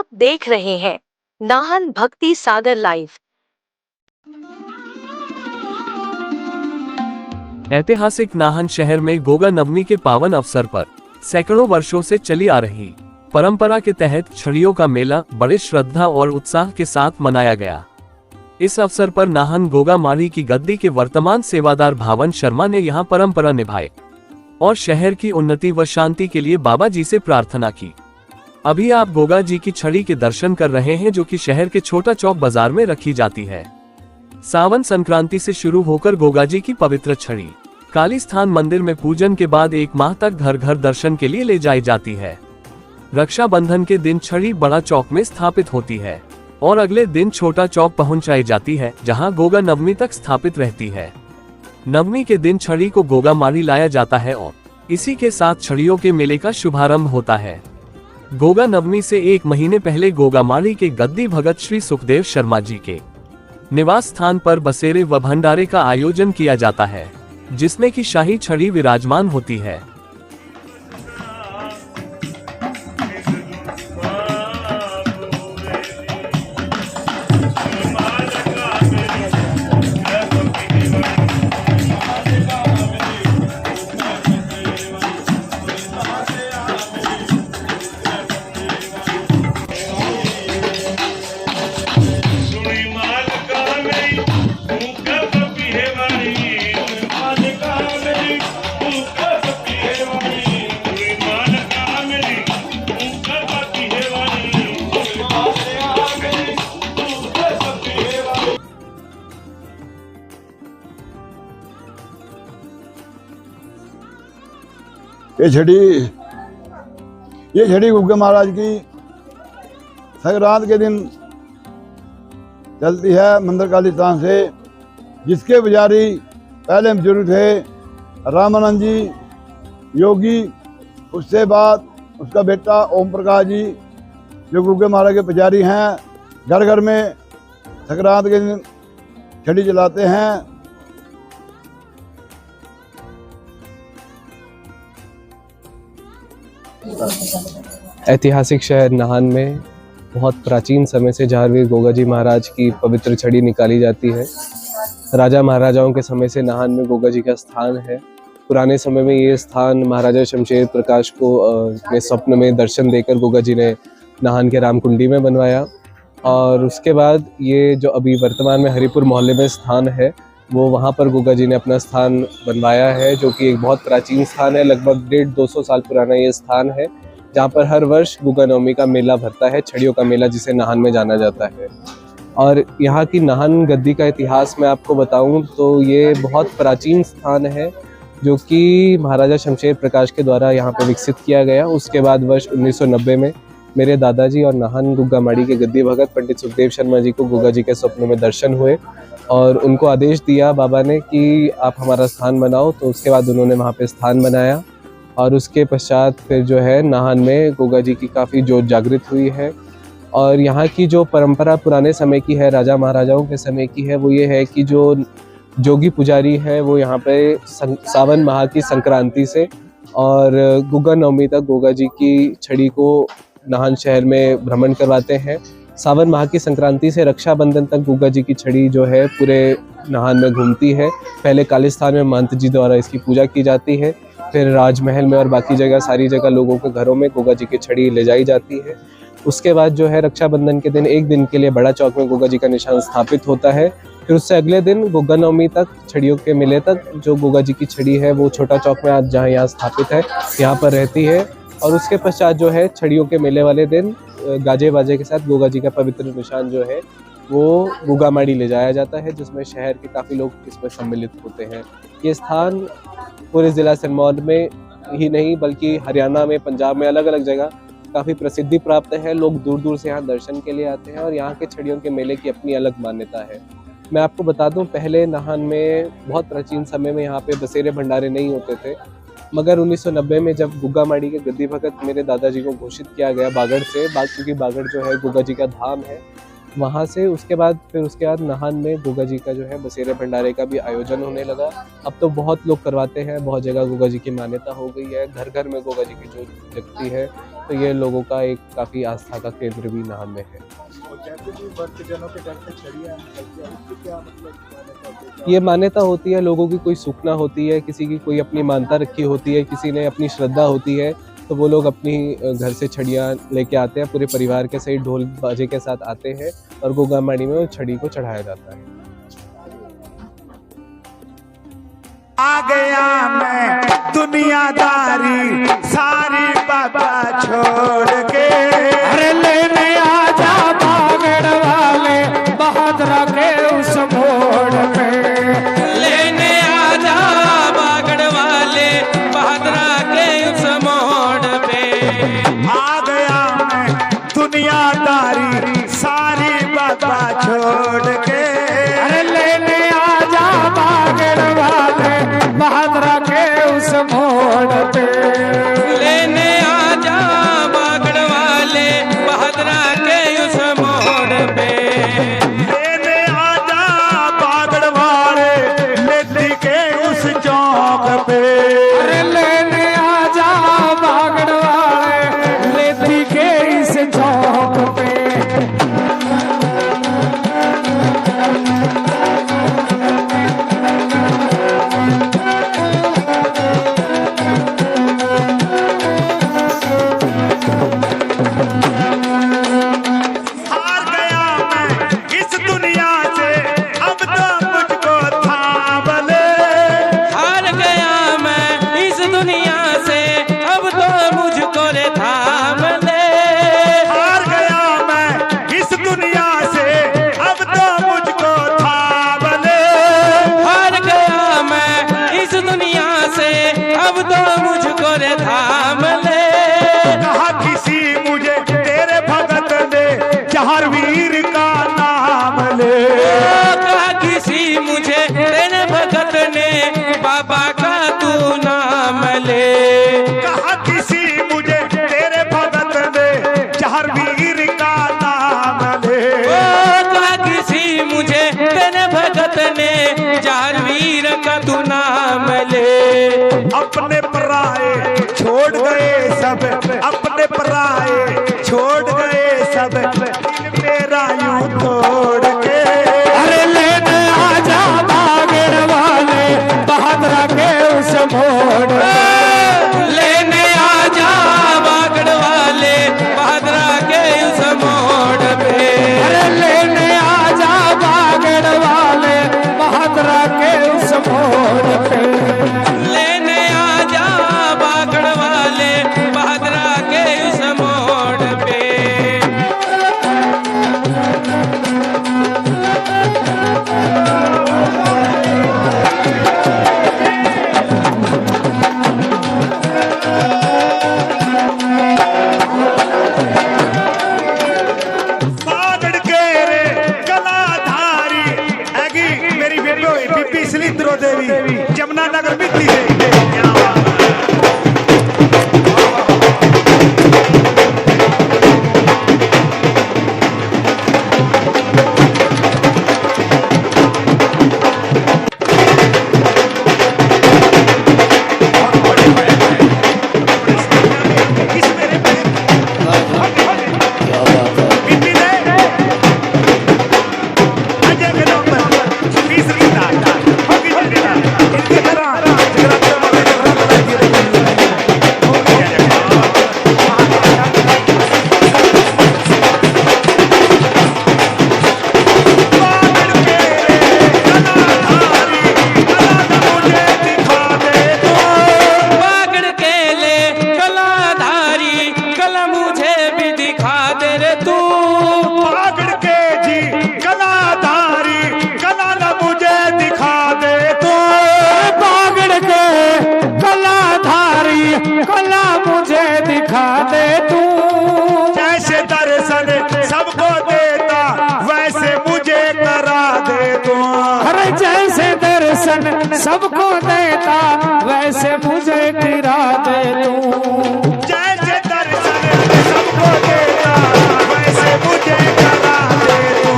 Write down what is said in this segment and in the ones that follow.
आप देख रहे हैं नाहन भक्ति सागर लाइव। ऐतिहासिक नाहन शहर में गोगा नवमी के पावन अवसर पर सैकड़ों वर्षों से चली आ रही परंपरा के तहत छड़ियों का मेला बड़े श्रद्धा और उत्साह के साथ मनाया गया। इस अवसर पर नाहन गोगा माड़ी की गद्दी के वर्तमान सेवादार भावन शर्मा ने यहां परंपरा निभाई और शहर की उन्नति व शांति के लिए बाबा जी से प्रार्थना की। अभी आप गोगा जी की छड़ी के दर्शन कर रहे हैं, जो कि शहर के छोटा चौक बाजार में रखी जाती है। सावन संक्रांति से शुरू होकर गोगा जी की पवित्र छड़ी काली स्थान मंदिर में पूजन के बाद 1 माह तक घर घर दर्शन के लिए ले जाई जाती है। रक्षाबंधन के दिन छड़ी बड़ा चौक में स्थापित होती है और अगले दिन छोटा चौक पहुंचाई जाती है, जहां गोगा नवमी तक स्थापित रहती है। नवमी के दिन छड़ी को गोगा माड़ी लाया जाता है और इसी के साथ छड़ियों के मेले का शुभारंभ होता है। गोगा नवमी से 1 महीने पहले गोगा माड़ी के गद्दी भगत श्री सुखदेव शर्मा जी के निवास स्थान पर बसेरे व भंडारे का आयोजन किया जाता है, जिसमें की शाही छड़ी विराजमान होती है। ये छड़ी गुग्गे महाराज की संक्रांत के दिन चलती है मंदिर काली स्थान से, जिसके पुजारी पहले बुजुर्ग थे रामानंद जी योगी। उससे बाद उसका बेटा ओम प्रकाश जी जो गुग्गे महाराज के पुजारी हैं, घर घर में संक्रांत के दिन छड़ी चलाते हैं। ऐतिहासिक शहर नाहन में बहुत प्राचीन समय से जहारवीर गोगा जी महाराज की पवित्र छड़ी निकाली जाती है। राजा महाराजाओं के समय से नाहन में गोगा जी का स्थान है। पुराने समय में ये स्थान महाराजा शमशेर प्रकाश को अपने स्वप्न में दर्शन देकर गोगा जी ने नाहन के रामकुंडी में बनवाया, और उसके बाद ये जो अभी वर्तमान में हरिपुर मोहल्ले में स्थान है, वो वहाँ पर गोगा जी ने अपना स्थान बनवाया है, जो कि एक बहुत प्राचीन स्थान है। लगभग 150-200 साल पुराना ये स्थान है, जहाँ पर हर वर्ष गोगा नवमी का मेला भरता है, छड़ियों का मेला, जिसे नाहन में जाना जाता है। और यहाँ की नाहन गद्दी का इतिहास मैं आपको बताऊं तो ये बहुत प्राचीन स्थान है, जो कि महाराजा शमशेर प्रकाश के द्वारा यहाँ पे विकसित किया गया। उसके बाद वर्ष 1990 में मेरे दादाजी और नाहन गोगा माड़ी के गद्दी भगत पंडित सुखदेव शर्मा जी को गोगा जी के स्वप्न में दर्शन हुए और उनको आदेश दिया बाबा ने कि आप हमारा स्थान बनाओ। तो उसके बाद उन्होंने वहाँ पे स्थान बनाया, और उसके पश्चात फिर जो है नाहन में गोगा जी की काफ़ी जोत जागृत हुई है। और यहाँ की जो परंपरा पुराने समय की है, राजा महाराजाओं के समय की है, वो ये है कि जो जोगी पुजारी है वो यहाँ पे सावन माह की संक्रांति से और गोगा नवमी तक गोगा जी की छड़ी को नाहन शहर में भ्रमण करवाते हैं। सावन माह की संक्रांति से रक्षाबंधन तक गोगा जी की छड़ी जो है पूरे नाहन में घूमती है। पहले काली स्थान में महंत जी द्वारा इसकी पूजा की जाती है, फिर राजमहल में और बाकी जगह सारी जगह लोगों के घरों में गोगा जी की छड़ी ले जाई जाती है। उसके बाद जो है रक्षाबंधन के दिन 1 दिन के लिए बड़ा चौक में गोगा जी का निशान स्थापित होता है। फिर उससे अगले दिन गोगा नवमी तक छड़ियों के मेले तक जो गोगा जी की छड़ी है वो छोटा चौक में आज जहाँ यहाँ स्थापित है यहाँ पर रहती है। और उसके पश्चात जो है छड़ियों के मेले वाले दिन गाजे बाजे के साथ गोगा जी का पवित्र निशान जो है वो गोगा माड़ी ले जाया जाता है, जिसमें शहर के काफ़ी लोग इसमें सम्मिलित होते हैं। ये स्थान पूरे ज़िला सिरमौर में ही नहीं बल्कि हरियाणा में, पंजाब में, अलग अलग जगह काफ़ी प्रसिद्धि प्राप्त है। लोग दूर दूर से यहाँ दर्शन के लिए आते हैं और यहाँ के छड़ियों के मेले की अपनी अलग मान्यता है। मैं आपको बता दूं, पहले नाहन में बहुत प्राचीन समय में यहाँ पे बसेरे भंडारे नहीं होते थे, मगर 1990 में जब गोगा माड़ी के गद्दी भगत मेरे दादाजी को घोषित किया गया बागड़ से, क्योंकि बागड़ जो है गोगा जी का धाम है, वहाँ से उसके बाद नाहन में गोगा जी का जो है बसेरे भंडारे का भी आयोजन होने लगा। अब तो बहुत लोग करवाते हैं, बहुत जगह गोगा जी की मान्यता हो गई है, घर घर में गोगा जी की जोत जगती है। तो ये लोगों का एक काफ़ी आस्था का केंद्र भी नाहन में है। ये मान्यता होती है, लोगों की कोई सुखना होती है, किसी की कोई अपनी मानता रखी होती है, किसी ने अपनी श्रद्धा होती है, तो वो लोग अपनी घर से छड़ियाँ लेके आते हैं, पूरे परिवार के सहित ढोल बाजे के साथ आते हैं और गोगा माड़ी में छड़ी को चढ़ाया जाता है। आ गया मैं दुनियादारी सारी बाबा छोड़ के, अरे लेने आजा बागड़ वाले बहादुरा के उस मोड़ पे, लेने आजा बागड़ वाले बहादुरा के उस मोड़ पे। आ गया मैं दुनियादारी सारी बाबा छोड़ के, अरे लेने आजा बागड़ वाले बहादुरा के उस मोड़ पे, लेने आजा बागड़ वाले बहादुरा के उस मोड़ पे, लेने आजा बागड़ वाले लेती के उस चौक पे, अरे लेने आजा बागड़ वाले लेती के इस चौक पे। हार गया मैं इस दुनिया से अब तो मुझको थाम ले, हार गया मैं इस दुनिया से अब तो मुझको रे थाम ले, हार गया मैं इस दुनिया से अब तो मुझको थाम ले, हार गया मैं इस दुनिया से अब तो मुझको रे थाम ले। कहा किसी मुझे तेरे भगत ने जहर वीर का नाम ले, कहा किसी मुझे तेरे भगत ने बाबा का तू नाम ले, कहा किसी मुझे तेरे भगत ने जहर वीर का नाम ले, कहा किसी मुझे तेरे भगत ने जारवीर का तू नाम ले। अपने पराए छोड़ गए सब, अपने पराए छोड़ गए सब, दिल मेरा यूं तोड़ के, अरे लेने आजा बागड़ वाले बहादुरा के उस मोड़ पे, लेने आजा बागड़ वाले बहादुरा के उस मोड़ पे, अरे लेने आजा बागड़ वाले बहादुरा के उस मोड़ पे। लेने आजा बागड़ वाले बहादुरा के उस मोड़ पे। बागड़ के रे कलाधारी हैगी मेरी बीबी सलिंद्रो देवी जमुना नगर मिट्टी से। क्या बात है। किस मेरे पे बीबी ने अजय के नाम पर 20 रुपया होगी जिंदा इनके तरह बागड़ के ले कलाधारी कला मुझे भी दिखा दे रे तू। बागड़ के जी कलाधारी कला न मुझे दिखा दे तो, बागड़ के कलाधारी कला मुझे दिखा दे तू। जैसे दर्शन सबको देता वैसे मुझे करा दे तो, अरे जैसे दर्शन सबको देता वैसे मुझे गिरा दे तू। जैसे दर्शन सबको देता वैसे मुझे करा दे तो,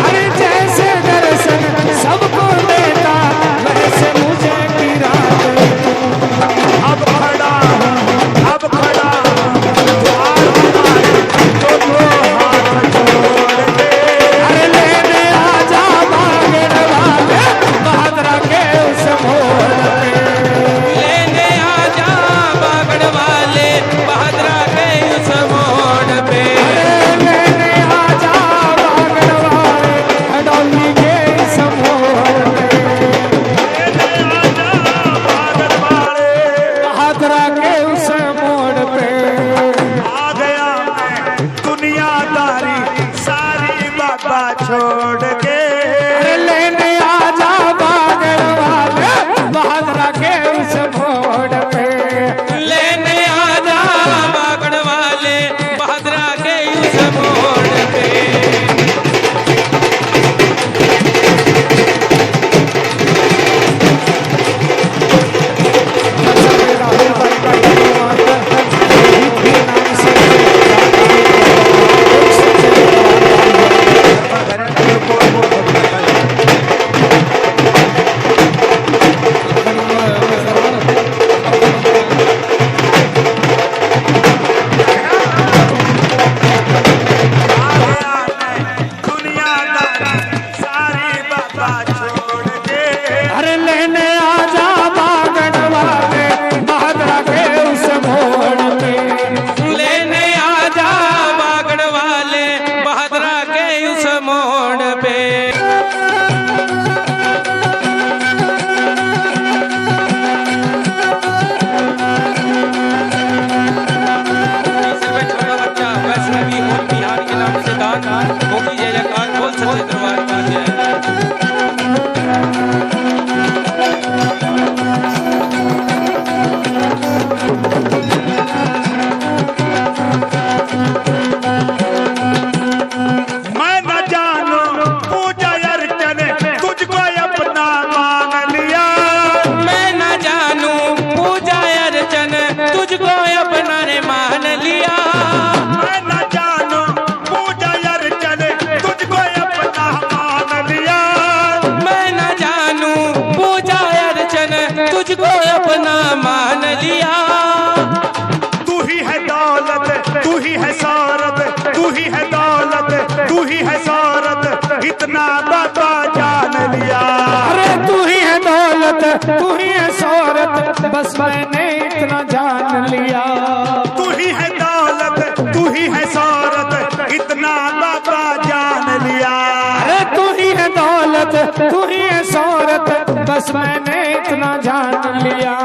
अरे जैसे दर्शन सबको देता वैसे मुझे गिरा दे तू। अब खड़ा हूँ द्वार दौलत तू ही है शोहरत बस मैंने इतना जान लिया। तू ही है दौलत तू ही है शोहरत इतना बाबा जान लिया। अरे तू ही है दौलत तू ही है शोहरत बस मैंने इतना जान लिया।